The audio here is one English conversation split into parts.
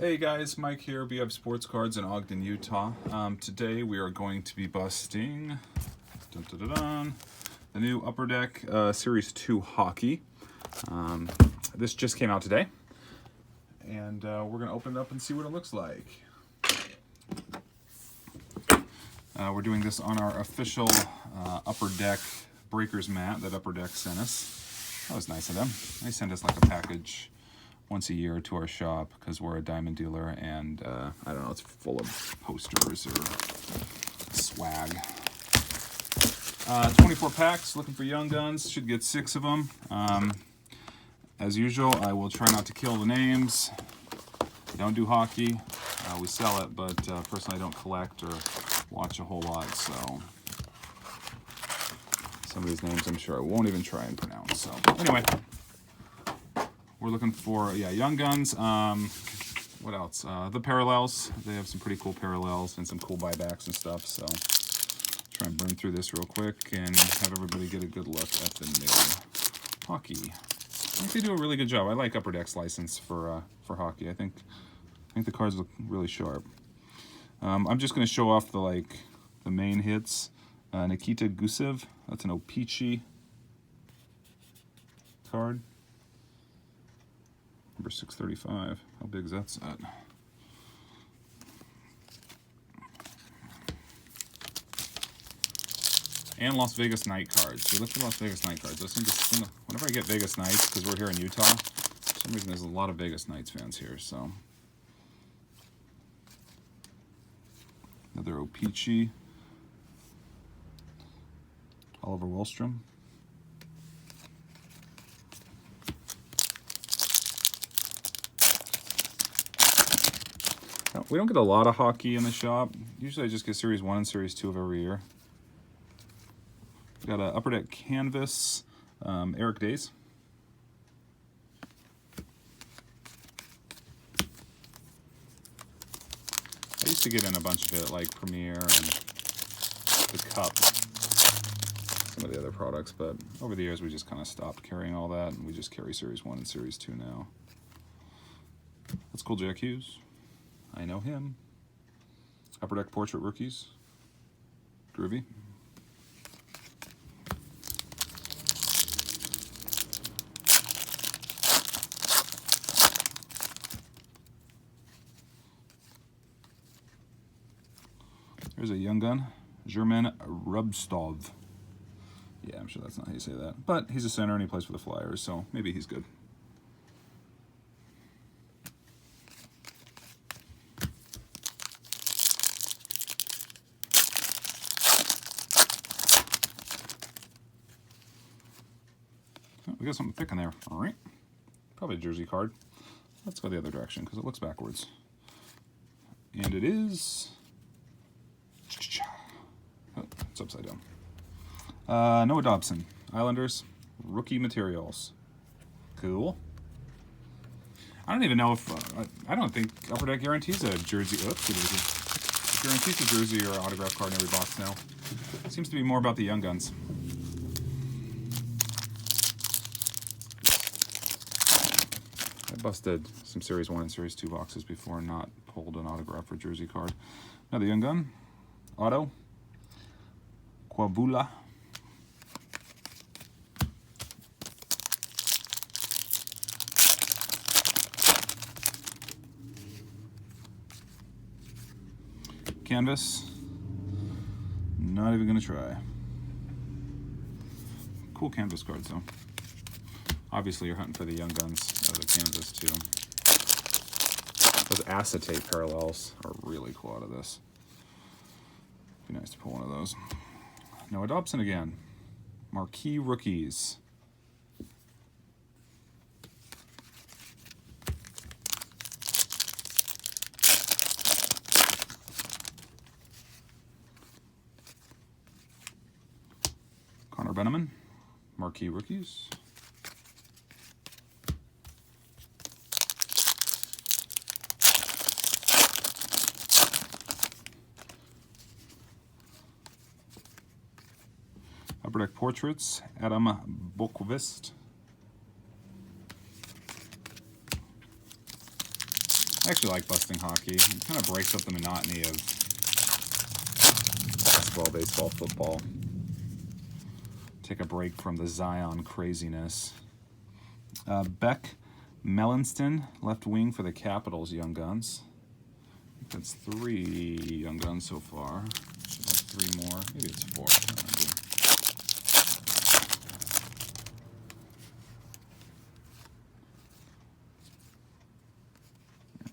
Hey guys, Mike here, BF Sports Cards in Ogden, Utah. Today we are going to be busting the new Upper Deck Series 2 Hockey. This just came out today, and we're going to open it up and see what it looks like. We're doing this on our official Upper Deck Breakers mat that Upper Deck sent us. That was nice of them. They sent us like a package once a year to our shop because we're a diamond dealer, and I don't know, it's full of posters or swag. 24 packs, looking for Young Guns, should get 6 of them. As usual, I will try not to kill the names. Don't do hockey. We sell it, but personally I don't collect or watch a whole lot, so some of these names I'm sure I won't even try and pronounce. So anyway, we're looking for, Young Guns. What else? The Parallels. They have some pretty cool Parallels and some cool buybacks and stuff. So try and burn through this real quick and have everybody get a good look at the new Hockey. I think they do a really good job. I like Upper Deck's license for Hockey. I think the cards look really sharp. I'm just going to show off the main hits. Nikita Gusev. That's an O-Pee-Chee card. Number 635. How big is that set? And Las Vegas Night cards. We look for Las Vegas Night cards. Whenever I get Vegas Knights, because we're here in Utah, for some reason there's a lot of Vegas Knights fans here. So another O-Pee-Chee. Oliver Wahlstrom. We don't get a lot of hockey in the shop. Usually I just get Series 1 and Series 2 of every year. We got an Upper Deck Canvas, Eric Days. I used to get in a bunch of it, like Premier and the Cup, some of the other products, but over the years we just kind of stopped carrying all that, and we just carry Series 1 and Series 2 now. That's cool, Jack Hughes. I know him. Upper Deck Portrait Rookies. Groovy. There's a Young Gun. German Rubstov. Yeah, I'm sure that's not how you say that. But he's a center and he plays for the Flyers, so maybe he's good. We got something thick in there. All right. Probably a jersey card. Let's go the other direction because it looks backwards. And it is... Oh, it's upside down. Noah Dobson. Islanders. Rookie materials. Cool. I don't even know if... I don't think Upper Deck guarantees a jersey. Oops, it guarantees a jersey or autograph card in every box now. It seems to be more about the Young Guns. I busted some Series 1 and Series 2 boxes before and not pulled an autograph or jersey card. Another Young Gun. Auto. Quavula. Canvas. Not even going to try. Cool canvas cards though. Obviously, you're hunting for the Young Guns of the Canvas, too. Those acetate Parallels are really cool out of this. Be nice to pull one of those. Noah Dobson again. Marquee Rookies. Connor Benneman. Marquee Rookies. Upper Deck Portraits, Adam Bokvist. I actually like busting hockey. It kind of breaks up the monotony of basketball, baseball, football. Take a break from the Zion craziness. Beck Mellanston, left wing for the Capitals, Young Guns. I think that's 3 Young Guns so far. Should have 3 more. Maybe it's 4. I can't remember.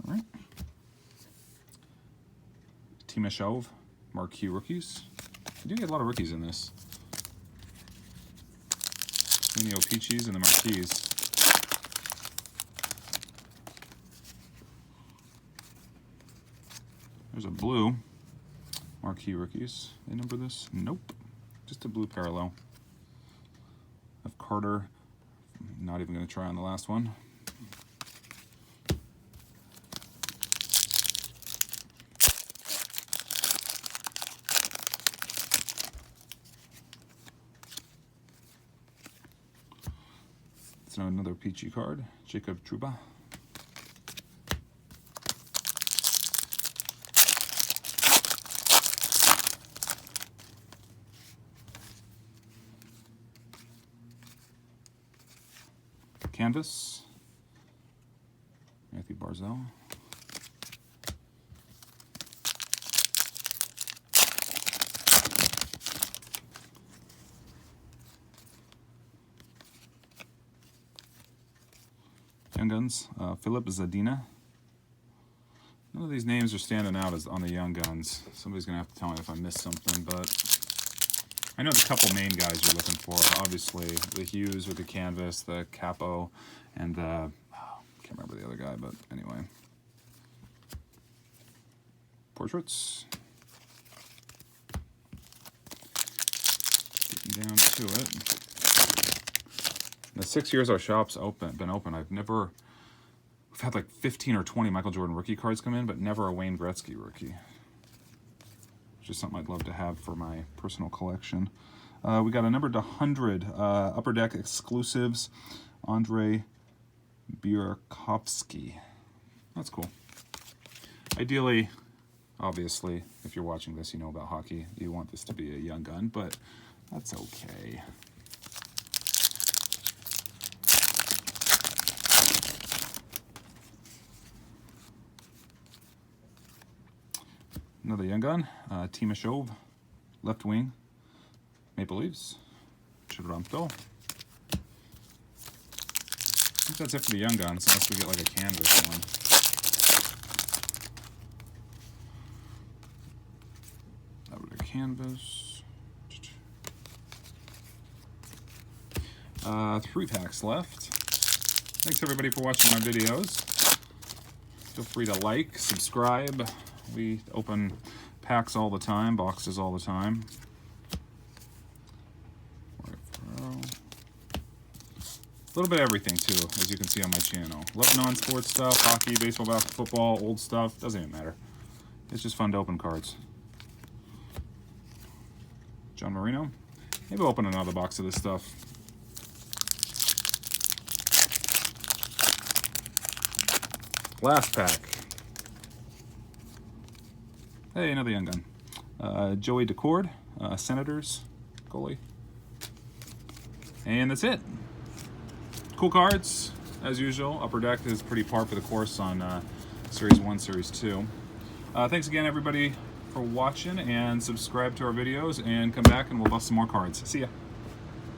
All right. Timashov, marquee rookies. You do get a lot of rookies in this. Between the Opeachis and the marquees. There's a blue marquee rookies. They number this? Nope. Just a blue parallel of Carter. Not even going to try on the last one. It's another peachy card. Jacob Trouba. Canvas, Matthew Barzal. Young Guns, Philip Zadina. None of these names are standing out as on the Young Guns. Somebody's going to have to tell me if I missed something, but I know the couple main guys you're looking for. Obviously, the Hughes with the canvas, the Capo, and the... Oh, can't remember the other guy, but anyway. Portraits. Getting down to it. In the 6 years our shop's been open, we've had like 15 or 20 Michael Jordan rookie cards come in, but never a Wayne Gretzky rookie. Just something I'd love to have for my personal collection. We got a numbered to 100 Upper Deck exclusives. Andrei Burakovsky. That's cool. Ideally, obviously, if you're watching this, you know about hockey. You want this to be a Young Gun, but that's okay. Another Young Gun, Timashov, left wing, Maple Leafs, Toronto. I think that's it for the Young Guns, unless we get like a canvas one. Over to canvas. 3 packs left. Thanks everybody for watching my videos. Feel free to like, subscribe. We open packs all the time, boxes all the time. A little bit of everything too, as you can see on my channel. Love non-sports stuff, hockey, baseball, basketball, football, old stuff. Doesn't even matter. It's just fun to open cards. John Marino. Maybe we'll open another box of this stuff. Last pack. Hey, another Young Gun. Joey Decord, Senators, goalie. And that's it. Cool cards, as usual. Upper Deck is pretty par for the course on Series 1, Series 2. Thanks again, everybody, for watching, and subscribe to our videos, and come back and we'll bust some more cards. See ya.